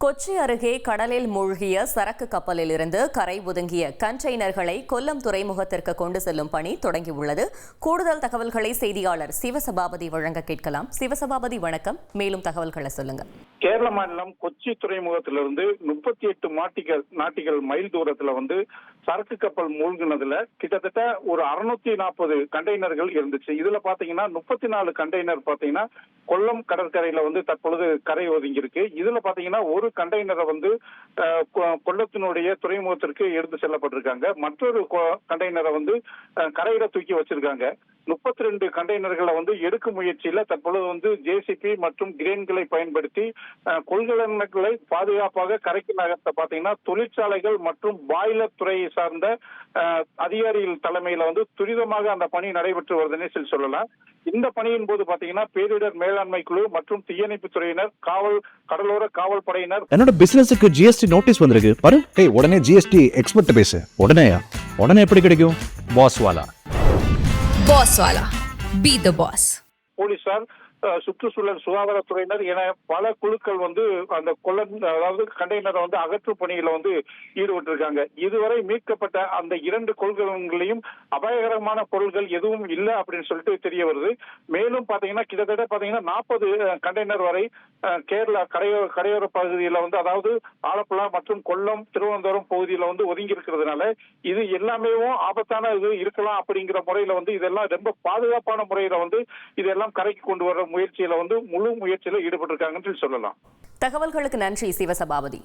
கொச்சி அருகே கடலில் மூழ்கிய சரக்கு கப்பலில் இருந்து கரை ஒதுங்கிய கண்டெய்னர்களை கொல்லம் துறைமுகத்திற்கு கொண்டு செல்லும் பணி தொடங்கியுள்ளது. கூடுதல் தகவல்களை செய்தியாளர் சிவசபாபதி வழங்க கேட்கலாம். சிவசபாபதி, வணக்கம். மேலும் தகவல்களை சொல்லுங்க. கேரள மாநிலம் கொச்சி துறைமுகத்திலிருந்து 38 நாட்டிகள் மைல் தூரத்துல சரக்கு கப்பல் மூழ்கினதுல கிட்டத்தட்ட ஒரு 640 கண்டெய்னர்கள் இருந்துச்சு. இதுல பாத்தீங்கன்னா 34 கண்டெய்னர் பாத்தீங்கன்னா கொல்லம் கடற்கரையில தற்பொழுது கரை ஒதுங்கி இருக்கு. இதுல பாத்தீங்கன்னா ஒரு கண்டெய்னரை கொல்லத்தினுடைய துறைமுகத்திற்கு எடுத்து செல்லப்பட்டிருக்காங்க. மற்றொரு கண்டெய்னரை கரையில தூக்கி வச்சிருக்காங்க. 32 கண்டெய்னர்களை எடுக்கும் முயற்சியில தற்பொழுது ஜேசிபி மற்றும் கிரேன்களை பயன்படுத்தி கொள்கலன்களை பாதுகாப்பாக கரைக்கு நகர்த்த பாத்தீங்கன்னா தொழிற்சாலைகள் மற்றும் பாய்லர் துறையை சார்ந்த அதிகாரிகள் தலைமையில துரிதமாக அந்த பணி நடைபெற்று வருதுன்னு சொல்லலாம். இந்த பணியின் போது பாத்தீங்கன்னா பேரிடர் மேலாண்மை குழு மற்றும் தீயணைப்பு துறையினர், கடலோர காவல் படையினர். என்னோட பிசினஸுக்கு ஜிஎஸ்டி நோட்டீஸ் வந்திருக்கு பாரு. உடனே ஜிஎஸ்டி எக்ஸ்பர்ட் பேசு. உடனே எப்படி கிடைக்கும்? பாஸ் வாலா பி தி பாஸ். போலீசார், சுற்றுச்சூழல் சுகாதாரத்துறையினர் என பல குழுக்கள் அந்த கண்டெய்னரை அகற்றும் பணியில ஈடுபட்டு இருக்காங்க. இதுவரை மீட்கப்பட்ட அந்த 2 கொள்கலன்களையும் அபாயகரமான பொருட்கள் எதுவும் இல்லை அப்படின்னு சொல்லிட்டு தெரிய வருது. மேலும் பாத்தீங்கன்னா கிட்டத்தட்ட 40 கண்டெய்னர் வரை கேரளா கரையோர பகுதியில அதாவது ஆலப்புழா மற்றும் கொல்லம், திருவனந்தபுரம் பகுதியில ஒதுங்கி இருக்கிறதுனால இது எல்லாமே ஆபத்தான இது இருக்கலாம் அப்படிங்கிற முறையில இதெல்லாம் ரொம்ப பாதுகாப்பான முறையில இதெல்லாம் கரைக்கு கொண்டு வர முயற்சியில முழு முயற்சியில ஈடுபட்டிருக்காங்கன்னு சொல்லலாம். தகவல்களுக்கு நன்றி சிவசபாபதி.